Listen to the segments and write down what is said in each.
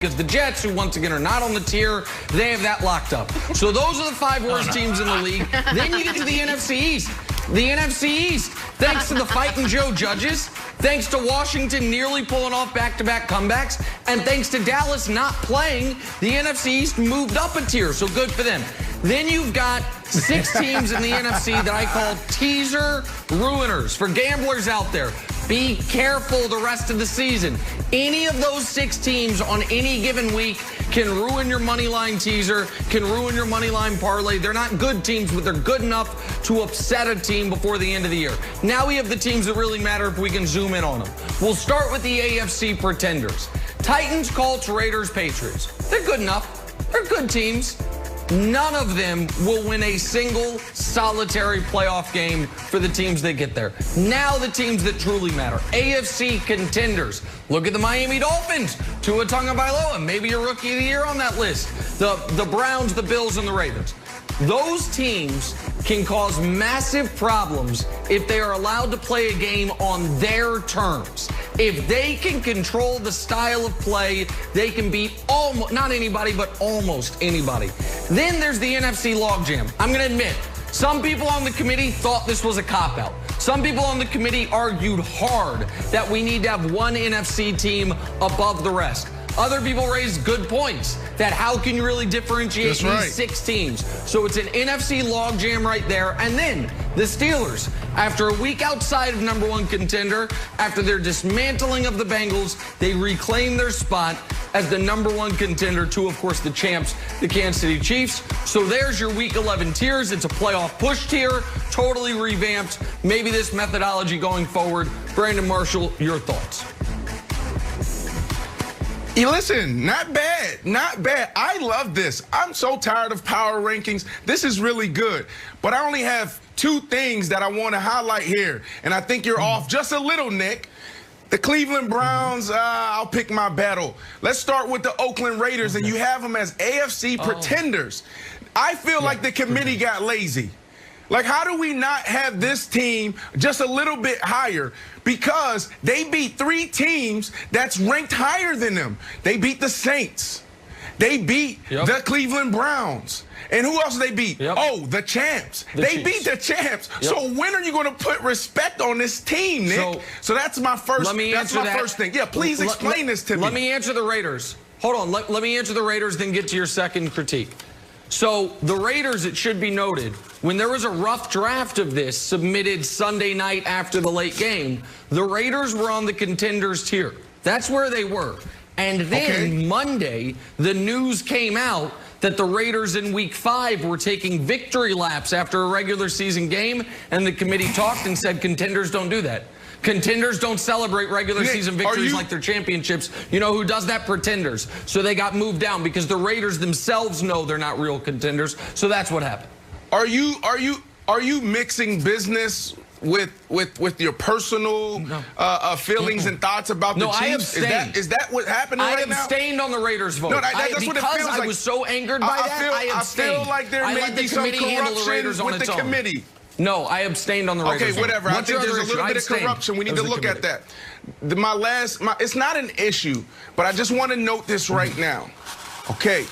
Because the Jets, who once again are not on the tier, they have that locked up. So those are the 5 worst teams in the league. Then you get to the NFC East. The NFC East, thanks to the Fightin' Joe Judges, thanks to Washington nearly pulling off back-to-back comebacks, and thanks to Dallas not playing, the NFC East moved up a tier, so good for them. Then you've got 6 teams in the NFC that I call teaser ruiners. For gamblers out there, be careful the rest of the season. Any of those 6 teams on any given week can ruin your money line teaser, can ruin your money line parlay. They're not good teams, but they're good enough to upset a team before the end of the year. Now we have the teams that really matter if we can zoom in on them. We'll start with the AFC pretenders. Titans, Colts, Raiders, Patriots. They're good enough. They're good teams. None of them will win a single solitary playoff game for the teams that get there. Now the teams that truly matter. AFC contenders. Look at the Miami Dolphins. Tua Tagovailoa, maybe your rookie of the year on that list. The Browns, the Bills, and the Ravens. Those teams can cause massive problems if they are allowed to play a game on their terms. If they can control the style of play, they can beat almost, not anybody, but almost anybody. Then there's the NFC logjam. I'm going to admit, some people on the committee thought this was a cop-out. Some people on the committee argued hard that we need to have one NFC team above the rest. Other people raised good points that how can you really differentiate these 6 teams? So it's an NFC logjam right there. And then the Steelers, after a week outside of #1 contender, after their dismantling of the Bengals, they reclaim their spot as the #1 contender to, of course, the champs, the Kansas City Chiefs. So there's your Week 11 tiers. It's a playoff push tier, totally revamped. Maybe this methodology going forward. Brandon Marshall, your thoughts? Listen, not bad, not bad. I love this. I'm so tired of power rankings. This is really good. But I only have 2 things that I want to highlight here. And I think you're off just a little, Nick. The Cleveland Browns, I'll pick my battle. Let's start with the Oakland Raiders, and you have them as AFC pretenders. I feel like the committee got lazy. Like, how do we not have this team just a little bit higher? Because they beat 3 teams that's ranked higher than them. They beat the Saints. They beat the Cleveland Browns. And who else they beat? Oh, the champs. They beat the champs. So when are you going to put respect on this team, Nick? So that's my first, first thing. Yeah, please explain this to me. Let me answer the Raiders. Hold on. Let me answer the Raiders, then get to your second critique. So the Raiders, it should be noted, when there was a rough draft of this submitted Sunday night after the late game, the Raiders were on the contenders tier. That's where they were. And then Monday, the news came out that the Raiders in Week 5 were taking victory laps after a regular season game, and the committee talked and said contenders don't do that. Contenders don't celebrate regular season victories like their championships. You know who does that? Pretenders. So they got moved down because the Raiders themselves know they're not real contenders. So that's what happened. Are you mixing business with your personal feelings and thoughts about the Chiefs? I abstained. Is that what happened right now? I abstained on the Raiders vote. No, that's what it feels like. I was so angered by that, I abstained. I feel like there may be some corruption with the committee. No, I abstained on the Raiders. Okay, whatever. I think there's a little bit of corruption. We need to look at that. It's not an issue, but I just want to note this right now. Okay,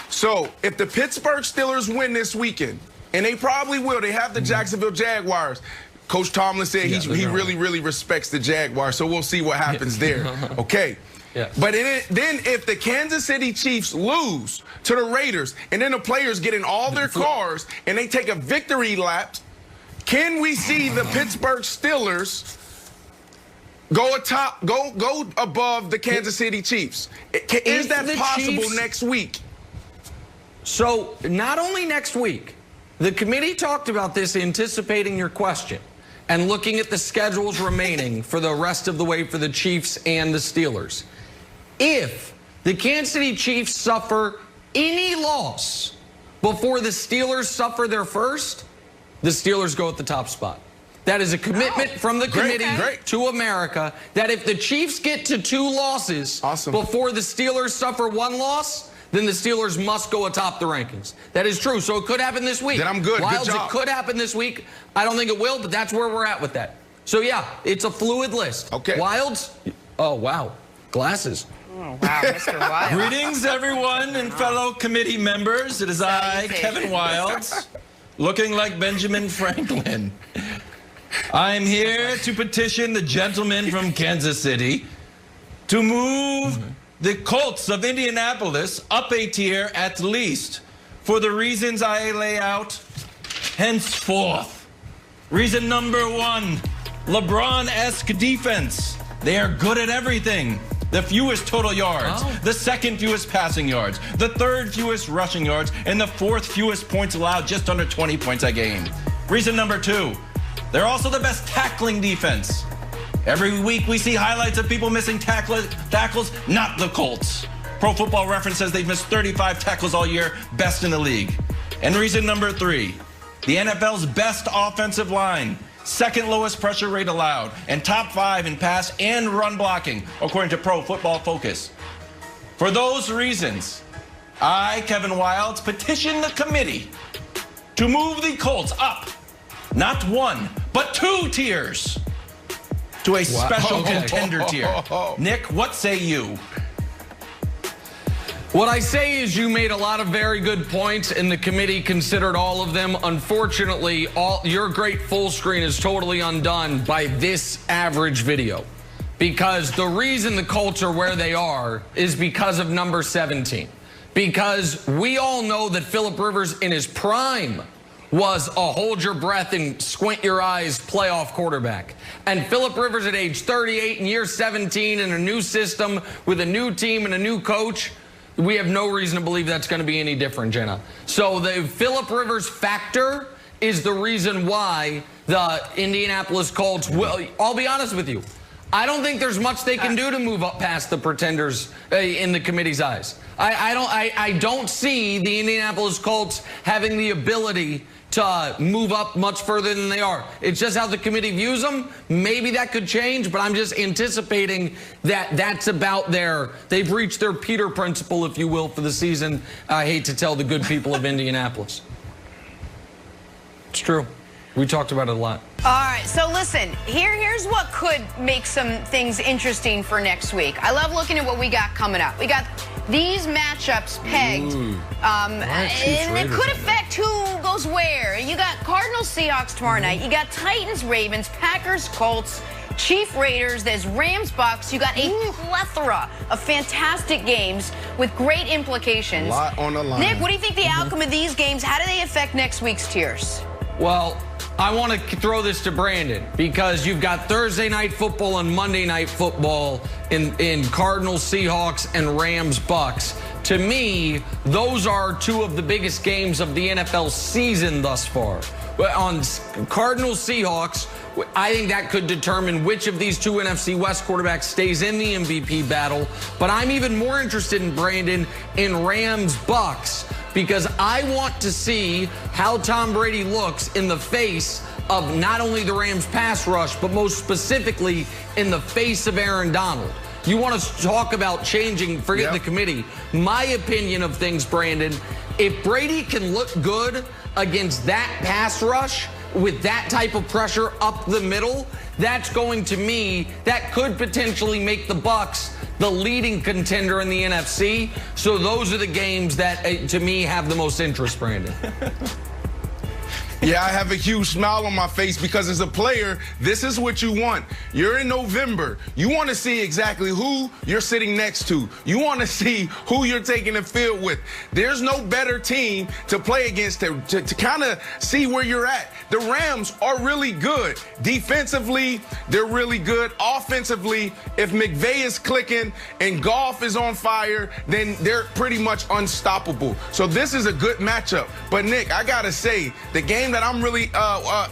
so if the Pittsburgh Steelers win this weekend, and they probably will, they have the Jacksonville Jaguars. Coach Tomlin said he really respects the Jaguars, so we'll see what happens there. Okay. But then if the Kansas City Chiefs lose to the Raiders, and then the players get in all their cars and they take a victory lap, can we see the Pittsburgh Steelers go above the Kansas City Chiefs? Is that possible next week? So not only next week, the committee talked about this anticipating your question and looking at the schedules remaining for the rest of the way for the Chiefs and the Steelers. If the Kansas City Chiefs suffer any loss before the Steelers suffer their first, the Steelers go at the top spot. That is a commitment from the committee to America that if the Chiefs get to 2 losses before the Steelers suffer 1 loss, then the Steelers must go atop the rankings. That is true. So it could happen this week. Then I'm good. Wilds, good job. It could happen this week. I don't think it will, but that's where we're at with that. So, yeah, it's a fluid list. Okay. Wilds, oh, wow, glasses. Oh, wow, Mr. Wild. Greetings, everyone and fellow committee members. It is I, Kevin Wilds, looking like Benjamin Franklin. I'm here to petition the gentleman from Kansas City to move the Colts of Indianapolis up a tier at least for the reasons I lay out henceforth. Reason number one, LeBron-esque defense. They are good at everything. The fewest total yards, the second fewest passing yards, the third fewest rushing yards, and the fourth fewest points allowed, just under 20 points a game. Reason number two, they're also the best tackling defense. Every week we see highlights of people missing tackles, not the Colts. Pro Football Reference says they've missed 35 tackles all year, best in the league. And reason number three, the NFL's best offensive line. Second lowest pressure rate allowed, and top 5 in pass and run blocking, according to Pro Football Focus. For those reasons, I, Kevin Wilds, petition the committee to move the Colts up, not 1, but 2 tiers, to a special contender tier. Nick, what say you? What I say is you made a lot of very good points, and the committee considered all of them. Unfortunately, your great full screen is totally undone by this average video. Because the reason the Colts are where they are is because of number 17. Because we all know that Phillip Rivers in his prime was a hold your breath and squint your eyes playoff quarterback. And Phillip Rivers at age 38 in year 17 in a new system with a new team and a new coach, we have no reason to believe that's going to be any different, Jenna. So the Phillip Rivers factor is the reason why the Indianapolis Colts will. I'll be honest with you. I don't think there's much they can do to move up past the pretenders in the committee's eyes. I don't see the Indianapolis Colts having the ability to move up much further than they are. It's just how the committee views them. Maybe that could change, but I'm just anticipating that that's about they've reached their Peter principle, if you will, for the season. I hate to tell the good people of Indianapolis. It's true. We talked about it a lot. All right, so listen, here's what could make some things interesting for next week. I love looking at what we got coming up. We got these matchups pegged, and it could affect who goes where. You got Cardinals, Seahawks tomorrow night. You got Titans, Ravens, Packers, Colts, Chiefs, Raiders. There's Rams, Bucks. You got a plethora of fantastic games with great implications. A lot on the line. Nick, what do you think the outcome of these games? How do they affect next week's tiers? Well, I want to throw this to Brandon because you've got Thursday night football and Monday night football in Cardinals, Seahawks, and Rams, Bucks. To me, those are 2 of the biggest games of the NFL season thus far. On Cardinals, Seahawks, I think that could determine which of these 2 NFC West quarterbacks stays in the MVP battle. But I'm even more interested in, Brandon, in Rams, Bucks, because I want to see how Tom Brady looks in the face of not only the Rams pass rush, but most specifically in the face of Aaron Donald. You want to talk about changing, forget the committee. My opinion of things, Brandon, if Brady can look good against that pass rush with that type of pressure up the middle, that's going to me, that could potentially make the Bucks the leading contender in the NFC. So those are the games that, to me, have the most interest, Brandon. Yeah, I have a huge smile on my face because as a player, this is what you want. You're in November. You want to see exactly who you're sitting next to. You want to see who you're taking the field with. There's no better team to play against to kind of see where you're at. The Rams are really good. Defensively, they're really good. Offensively, if McVay is clicking and Goff is on fire, then they're pretty much unstoppable. So this is a good matchup. But, Nick, I got to say, the game that I'm really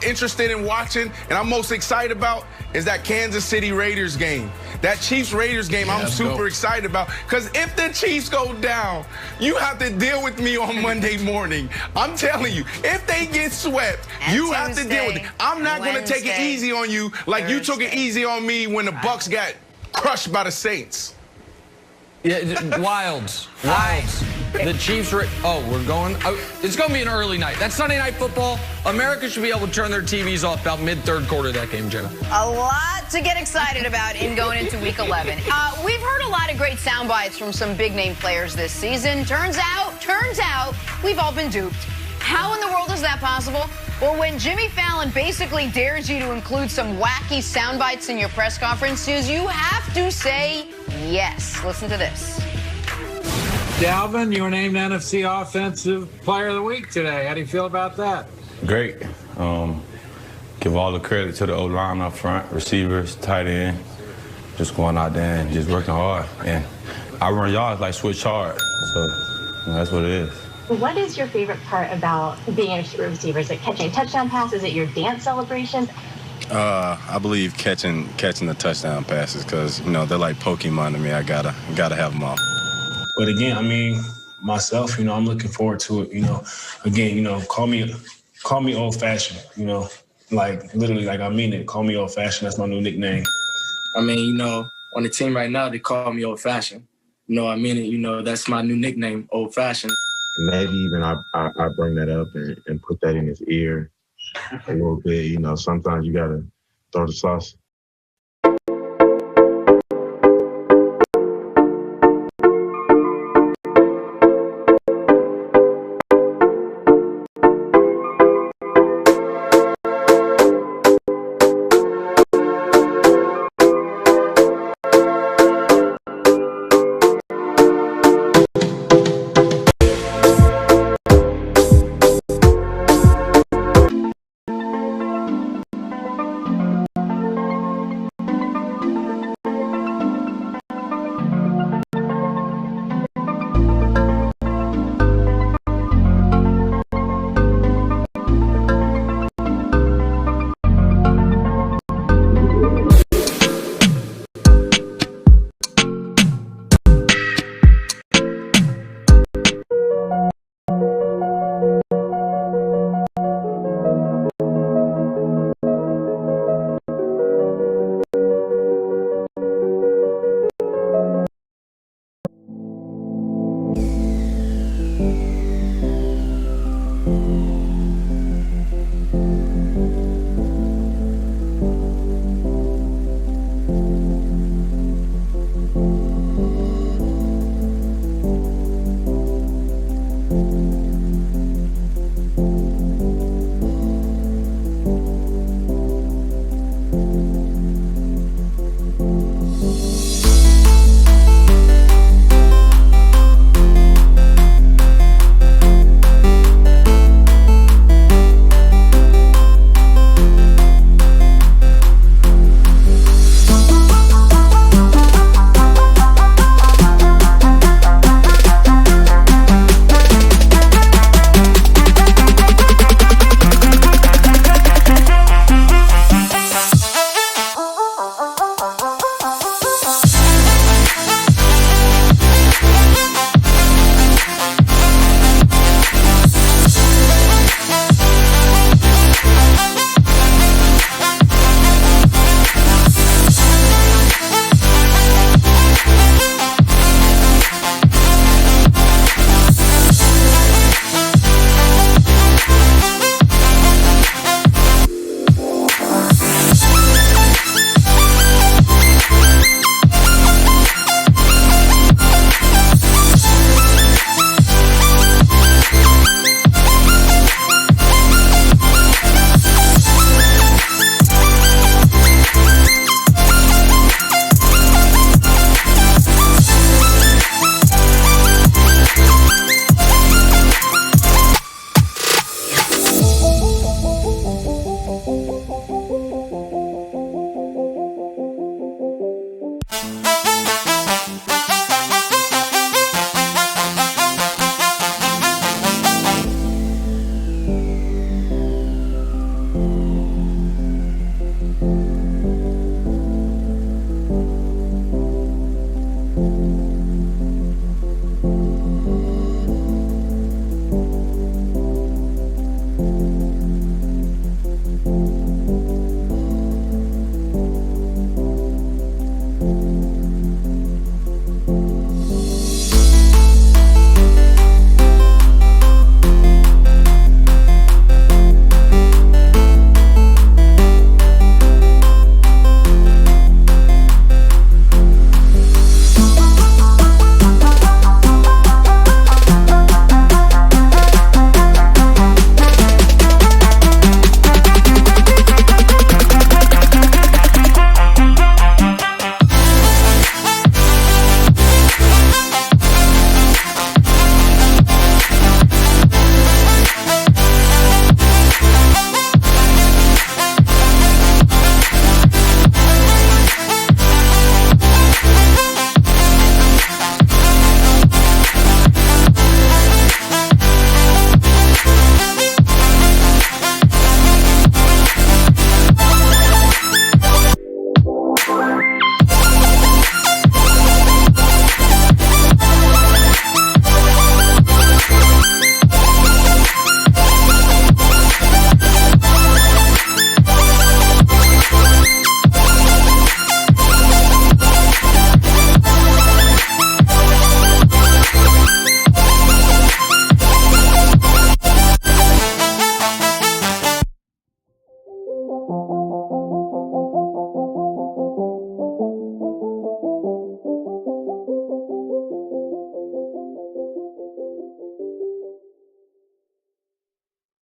interested in watching and I'm most excited about is that Kansas City Raiders game. That Chiefs-Raiders game I'm super excited about because if the Chiefs go down, you have to deal with me on Monday morning. I'm telling you, if they get swept, you have to deal with it. I'm not going to take it easy on you like you took it easy on me when the Bucks got crushed by the Saints. Yeah, Wilds. The Chiefs we're going. It's going to be an early night. That's Sunday Night Football. America should be able to turn their TVs off about mid-third quarter of that game, Jenna. A lot to get excited about in going into Week 11. We've heard a lot of great sound bites from some big-name players this season. Turns out, we've all been duped. How in the world is that possible? Well, when Jimmy Fallon basically dares you to include some wacky sound bites in your press conferences, you have to say yes. Listen to this. Dalvin, you were named NFC Offensive Player of the Week today. How do you feel about that? Great. Give all the credit to the O-line up front, receivers, tight end, just going out there and just working hard. And I run yards like switch hard, so that's what it is. What is your favorite part about being a receiver? Is it catching touchdown passes? Is it your dance celebrations? I believe catching the touchdown passes because, they're like Pokemon to me. I gotta have them all. But again, I mean, myself, I'm looking forward to it. Again, call me old-fashioned. Like literally, like I mean it. Call me old-fashioned. That's my new nickname. I mean, on the team right now, they call me old-fashioned. I mean it. That's my new nickname, old-fashioned. Maybe even I bring that up and put that in his ear a little bit. Sometimes you gotta throw the sauce